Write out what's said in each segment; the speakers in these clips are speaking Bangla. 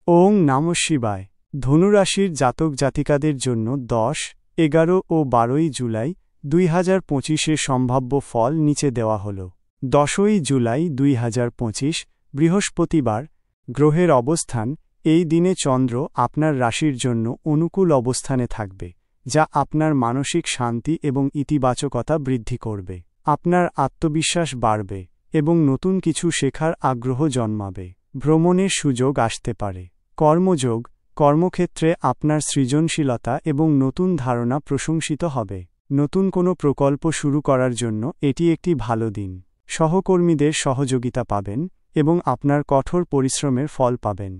ওং নমঃ শিবায়। ধনুরাশির জাতক জাতিকাদের জন্য 10, 11 ও 12 জুলাই 2025 সম্ভাব্য ফল নিচে দেওয়া হল। 10 জুলাই 2025 বৃহস্পতিবার। গ্রহের অবস্থান: এই দিনে চন্দ্র আপনার রাশির জন্য অনুকূল অবস্থানে থাকবে, যা আপনার মানসিক শান্তি এবং ইতিবাচকতা বৃদ্ধি করবে। আপনার আত্মবিশ্বাস বাড়বে এবং নতুন কিছু শেখার আগ্রহ জন্মাবে। ভ্রমণের সুযোগ আসতে পারে। কর্মযোগ: কর্মক্ষেত্রে আপনার সৃজনশীলতা এবং নতুন ধারণা প্রশংসিত হবে। নতুন কোনো প্রকল্প শুরু করার জন্য এটি একটি ভালো দিন। সহকর্মীদের সহযোগিতা পাবেন এবং আপনার কঠোর পরিশ্রমের ফল পাবেন।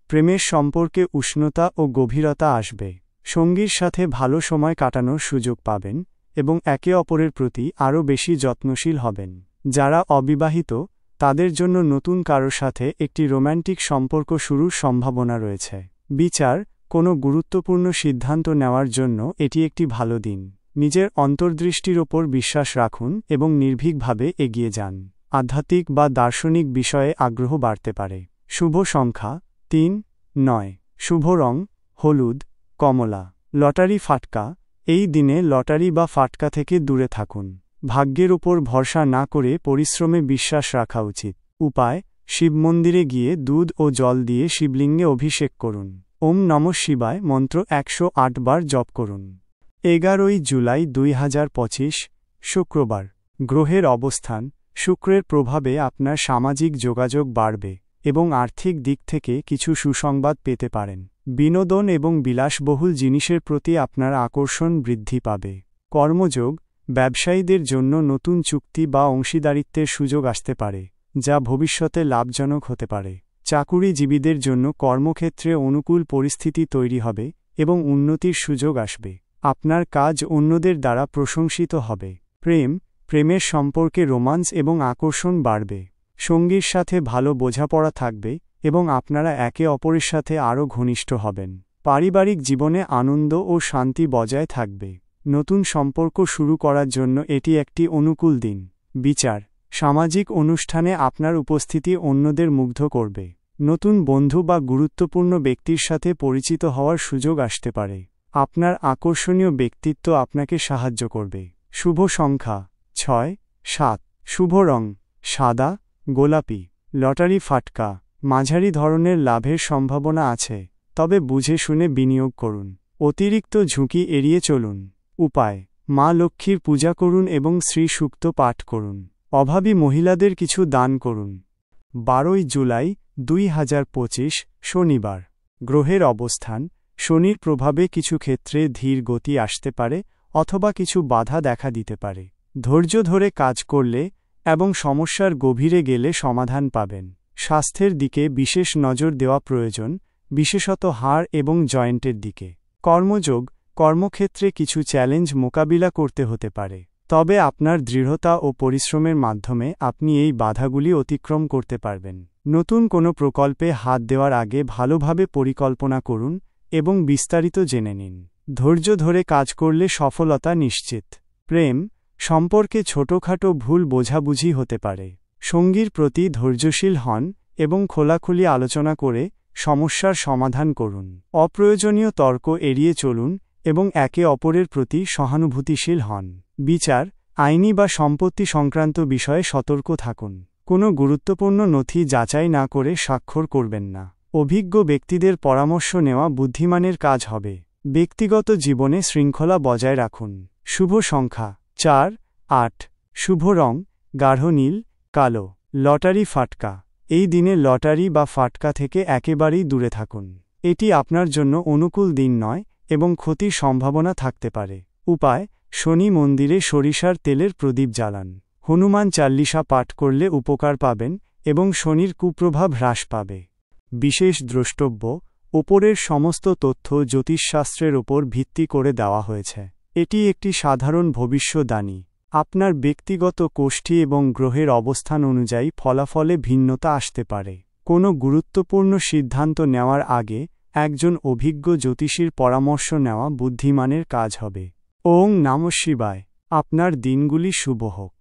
প্রেমের সম্পর্কে উষ্ণতা ও গভীরতা আসবে। সঙ্গীর সাথে ভালো সময় কাটানোর সুযোগ পাবেন এবং একে অপরের প্রতি আরও বেশি যত্নশীল হবেন। যারা অবিবাহিত, তাদের জন্য নতুন কারো সাথে একটি রোম্যান্টিক সম্পর্ক শুরুর সম্ভাবনা রয়েছে। বিচার: কোনো গুরুত্বপূর্ণ সিদ্ধান্ত নেওয়ার জন্য এটি একটি ভালো দিন। নিজের অন্তর্দৃষ্টির ওপর বিশ্বাস রাখুন এবং নির্ভীকভাবে এগিয়ে যান। আধ্যাত্মিক বা দার্শনিক বিষয়ে আগ্রহ বাড়তে পারে। শুভ সংখ্যা 3, 9। শুভ রং: হলুদ, কমলা। লটারি ফাটকা: এই দিনে লটারি বা ফাটকা থেকে দূরে থাকুন। ভাগ্যের ওপর ভরসা না করে পরিশ্রমে বিশ্বাস রাখা উচিত। উপায়: শিব মন্দিরে গিয়ে দুধ ও জল দিয়ে শিবলিঙ্গে অভিষেক করুন। ওম নমঃ শিবায় মন্ত্র 108 বার জপ করুন। 11 জুলাই 2025 শুক্রবার। গ্রহের অবস্থান: শুক্রের প্রভাবে আপনার সামাজিক যোগাযোগ বাড়বে এবং আর্থিক দিক থেকে কিছু সুসংবাদ পেতে পারেন। বিনোদন এবং বিলাসবহুল জিনিসের প্রতি আপনার আকর্ষণ বৃদ্ধি পাবে। কর্মযোগ: ব্যবসায়ীদের জন্য নতুন চুক্তি বা অংশীদারিত্বের সুযোগ আসতে পারে, যা ভবিষ্যতে লাভজনক হতে পারে। চাকুরিজীবীদের জন্য কর্মক্ষেত্রে অনুকূল পরিস্থিতি তৈরি হবে এবং উন্নতির সুযোগ আসবে। আপনার কাজ অন্যদের দ্বারা প্রশংসিত হবে। প্রেমের সম্পর্কে রোমান্স এবং আকর্ষণ বাড়বে। সঙ্গীর সাথে ভালো বোঝাপড়া থাকবে এবং আপনারা একে অপরের সাথে আরও ঘনিষ্ঠ হবেন। পারিবারিক জীবনে আনন্দ ও শান্তি বজায় থাকবে। নতুন সম্পর্ক শুরু করার জন্য এটি একটি অনুকূল দিন। বিচার: সামাজিক অনুষ্ঠানে আপনার উপস্থিতি অন্যদের মুগ্ধ করবে। নতুন বন্ধু বা গুরুত্বপূর্ণ ব্যক্তির সাথে পরিচিত হওয়ার সুযোগ আসতে পারে। আপনার আকর্ষণীয় ব্যক্তিত্ব আপনাকে সাহায্য করবে। শুভ সংখ্যা 6, 7। শুভ রং: সাদা, গোলাপি। লটারি ফাটকা: মাঝারি ধরনের লাভের সম্ভাবনা আছে, তবে বুঝে শুনে বিনিয়োগ করুন। অতিরিক্ত ঝুঁকি এড়িয়ে চলুন। উপায়: মা লক্ষ্মীর পূজা করুন এবং শ্রী সূক্ত পাঠ করুন। অভাবী মহিলাদের কিছু দান করুন। 12 জুলাই 2025 শনিবার। গ্রহের অবস্থান: শনির প্রভাবে কিছু ক্ষেত্রে ধীর গতি আসতে পারে অথবা কিছু বাধা দেখা দিতে পারে। ধৈর্য ধরে কাজ করলে এবং সমস্যার গভীরে গেলে সমাধান পাবেন। স্বাস্থ্যের দিকে বিশেষ নজর দেওয়া প্রয়োজন, বিশেষত হাড় এবং জয়েন্টের দিকে। কর্মযোগ: কর্মক্ষেত্রে কিছু চ্যালেঞ্জ মোকাবিলা করতে হতে পারে, তবে আপনার দৃঢ়তা ও পরিশ্রমের মাধ্যমে আপনি এই বাধাগুলি অতিক্রম করতে পারবেন। নতুন কোনো প্রকল্পে হাত দেওয়ার আগে ভালোভাবে পরিকল্পনা করুন এবং বিস্তারিত জেনে নিন। ধৈর্য ধরে কাজ করলে সফলতা নিশ্চিত। প্রেম সম্পর্কে ছোটখাটো ভুল বোঝাবুঝি হতে পারে। সঙ্গীর প্রতি ধৈর্যশীল হন এবং খোলাখুলি আলোচনা করে সমস্যার সমাধান করুন। অপ্রয়োজনীয় তর্ক এড়িয়ে চলুন এবং একে অপরের প্রতি সহানুভূতিশীল হন। বিচার: আইনি বা সম্পত্তি সংক্রান্ত বিষয়ে সতর্ক থাকুন। কোনো গুরুত্বপূর্ণ নথি যাচাই না করে স্বাক্ষর করবেন না। অভিজ্ঞ ব্যক্তিদের পরামর্শ নেওয়া বুদ্ধিমানের কাজ হবে। ব্যক্তিগত জীবনে শৃঙ্খলা বজায় রাখুন। শুভ সংখ্যা 4, 8। শুভ রং: গাঢ় নীল, কালো। লটারি ফাটকা: এই দিনে লটারি বা ফাটকা থেকে একেবারেই দূরে থাকুন। এটি আপনার জন্য অনুকূল দিন নয় এবং ক্ষতির সম্ভাবনা থাকতে পারে। উপায়: শনি মন্দিরে সরিষার তেলের প্রদীপ জ্বালান। হনুমান চাল্লিশা পাঠ করলে উপকার পাবেন এবং শনির কুপ্রভাব হ্রাস পাবে। বিশেষ দ্রষ্টব্য: ওপরের সমস্ত তথ্য জ্যোতিষশাস্ত্রের ওপর ভিত্তি করে দেওয়া হয়েছে। এটি একটি সাধারণ ভবিষ্যদ্বাণী। আপনার ব্যক্তিগত কোষ্ঠী এবং গ্রহের অবস্থান অনুযায়ী ফলাফলে ভিন্নতা আসতে পারে। কোনো গুরুত্বপূর্ণ সিদ্ধান্ত নেওয়ার আগে একজন অভিজ্ঞ জ্যোতিষীর পরামর্শ নেওয়া বুদ্ধিমানের কাজ হবে। ওং নমঃ শিবায়। আপনার দিনগুলি শুভ হোক।